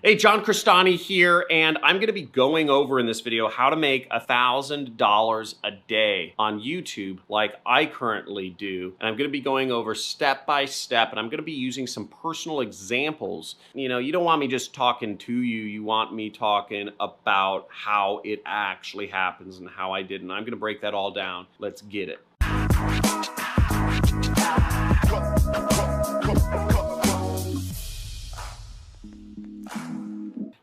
Hey, John Crestani here, and I'm going to be going over in this video how to make $1,000 a day on YouTube like I currently do. And I'm going to be going over step by step, and I'm going to be using some personal examples. You know, you don't want me just talking to you. You want me talking about how it actually happens and how I did. And I'm going to break that all down. Let's get it.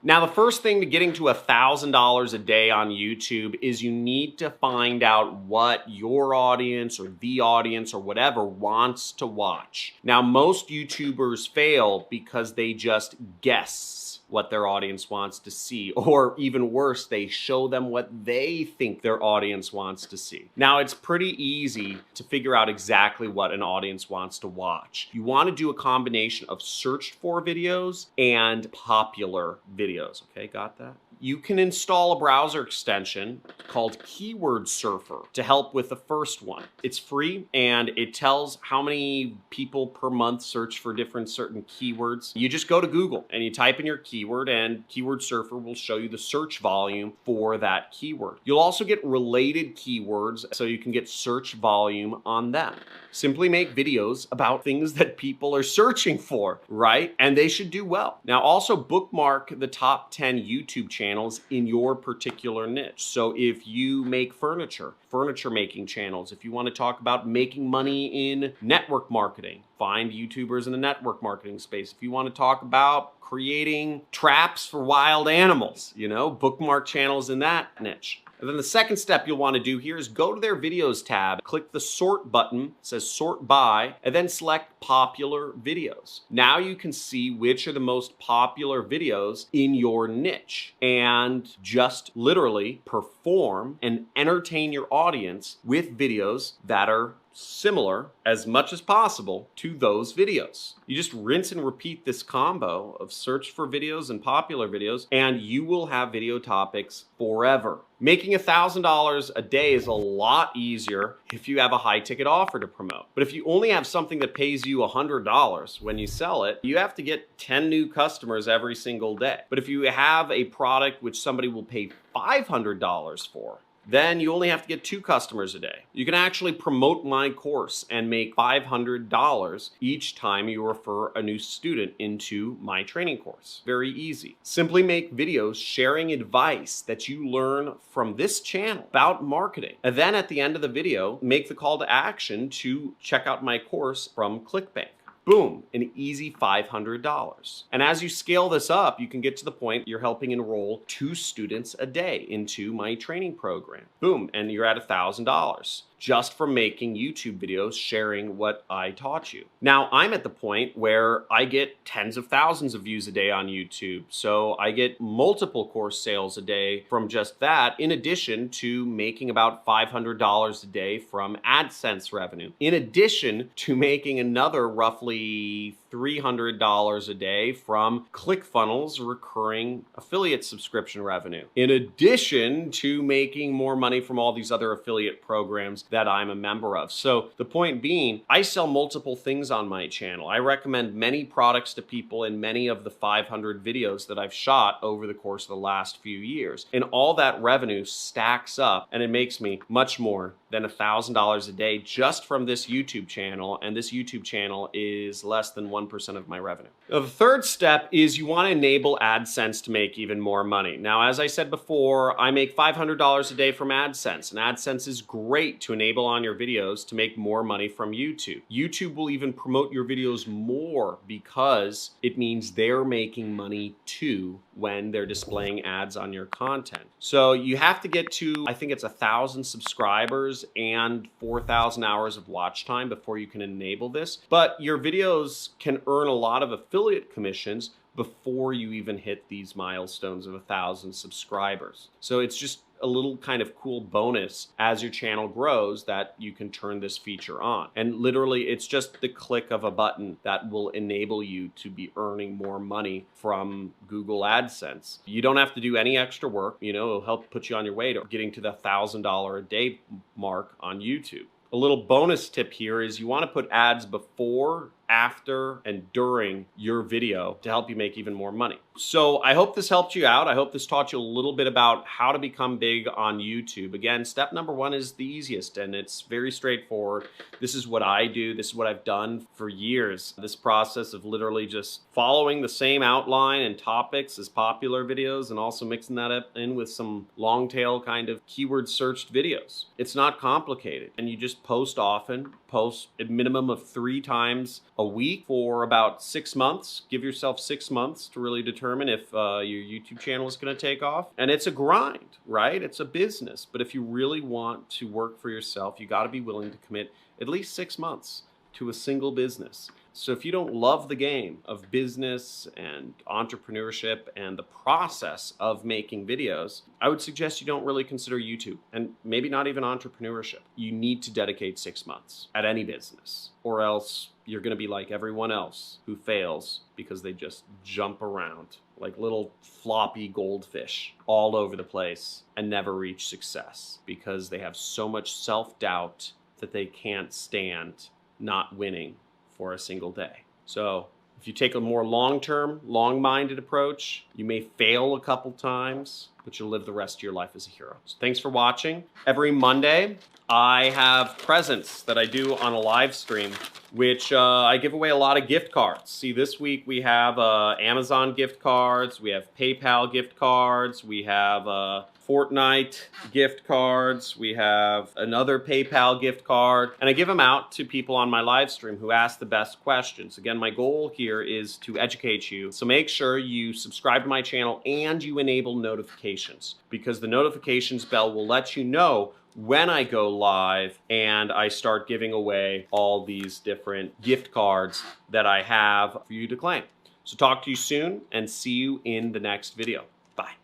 Now, the first thing to getting to $1,000 a day on YouTube is you need to find out what your audience or the audience or whatever wants to watch. Now, most YouTubers fail because they just guess what their audience wants to see, or even worse, they show them what they think their audience wants to see. Now, it's pretty easy to figure out exactly what an audience wants to watch. You want to do a combination of searched for videos and popular videos. Okay, got that? You can install a browser extension called Keyword Surfer to help with the first one. It's free and it tells how many people per month search for certain keywords. You just go to Google and you type in your keyword, and Keyword Surfer will show you the search volume for that keyword. You'll also get related keywords so you can get search volume on them. Simply make videos about things that people are searching for, right? And they should do well. Now, also bookmark the top 10 YouTube channels in your particular niche. So if you make furniture making channels, if you want to talk about making money in network marketing, find YouTubers in the network marketing space. If you want to talk about creating traps for wild animals, bookmark channels in that niche. And then the second step you'll want to do here is go to their videos tab, click the sort button, it says sort by, and then select popular videos. Now you can see which are the most popular videos in your niche and just literally perform and entertain your audience with videos that are similar as much as possible to those videos. You just rinse and repeat this combo of search for videos and popular videos, and you will have video topics forever. Making $1,000 a day is a lot easier if you have a high ticket offer to promote. But if you only have something that pays you $100 when you sell it, you have to get 10 new customers every single day. But if you have a product which somebody will pay $500 for, then you only have to get 2 customers a day. You can actually promote my course and make $500 each time you refer a new student into my training course. Very easy. Simply make videos sharing advice that you learn from this channel about marketing. And then at the end of the video, make the call to action to check out my course from ClickBank. Boom, an easy $500. And as you scale this up, you can get to the point you're helping enroll 2 students a day into my training program. Boom, and you're at $1,000 just from making YouTube videos sharing what I taught you. Now, I'm at the point where I get tens of thousands of views a day on YouTube. So I get multiple course sales a day from just that, in addition to making about $500 a day from AdSense revenue, in addition to making another roughly $300 a day from ClickFunnels recurring affiliate subscription revenue, in addition to making more money from all these other affiliate programs that I'm a member of. So the point being, I sell multiple things on my channel. I recommend many products to people in many of the 500 videos that I've shot over the course of the last few years. And all that revenue stacks up, and it makes me much more than $1,000 a day just from this YouTube channel. And this YouTube channel is less than 1% of my revenue. Now, the third step is you want to enable AdSense to make even more money. Now, as I said before, I make $500 a day from AdSense, and AdSense is great to enable on your videos to make more money from YouTube. YouTube will even promote your videos more because it means they're making money too when they're displaying ads on your content. So you have to get to, I think it's 1,000 subscribers and 4,000 hours of watch time before you can enable this. But your videos can earn a lot of affiliate commissions before you even hit these milestones of 1,000 subscribers. So it's just a little kind of cool bonus as your channel grows that you can turn this feature on. And literally, it's just the click of a button that will enable you to be earning more money from Google AdSense. You don't have to do any extra work. It'll help put you on your way to getting to the $1,000 a day mark on YouTube. A little bonus tip here is you want to put ads before after and during your video to help you make even more money. So I hope this helped you out. I hope this taught you a little bit about how to become big on YouTube. Again, step number one is the easiest, and it's very straightforward. This is what I do. This is what I've done for years. This process of literally just following the same outline and topics as popular videos, and also mixing that up in with some long tail kind of keyword searched videos. It's not complicated, and you just post often, post a minimum of 3 times a week for about 6 months. Give yourself 6 months to really determine if your YouTube channel is going to take off. And it's a grind, right? It's a business. But if you really want to work for yourself, you got to be willing to commit at least 6 months to a single business. So if you don't love the game of business and entrepreneurship and the process of making videos, I would suggest you don't really consider YouTube, and maybe not even entrepreneurship. You need to dedicate 6 months at any business, or else you're going to be like everyone else who fails because they just jump around like little floppy goldfish all over the place and never reach success because they have so much self-doubt that they can't stand not winning for a single day. So if you take a more long-term, long-minded approach, you may fail a couple times, but you'll live the rest of your life as a hero. So thanks for watching. Every Monday, I have presents that I do on a live stream, which I give away a lot of gift cards. See, this week we have Amazon gift cards, we have PayPal gift cards, we have Fortnite gift cards, we have another PayPal gift card, and I give them out to people on my live stream who ask the best questions. Again, my goal here is to educate you, so make sure you subscribe to my channel and you enable notifications, because the notifications bell will let you know when I go live and I start giving away all these different gift cards that I have for you to claim. So talk to you soon and see you in the next video. Bye.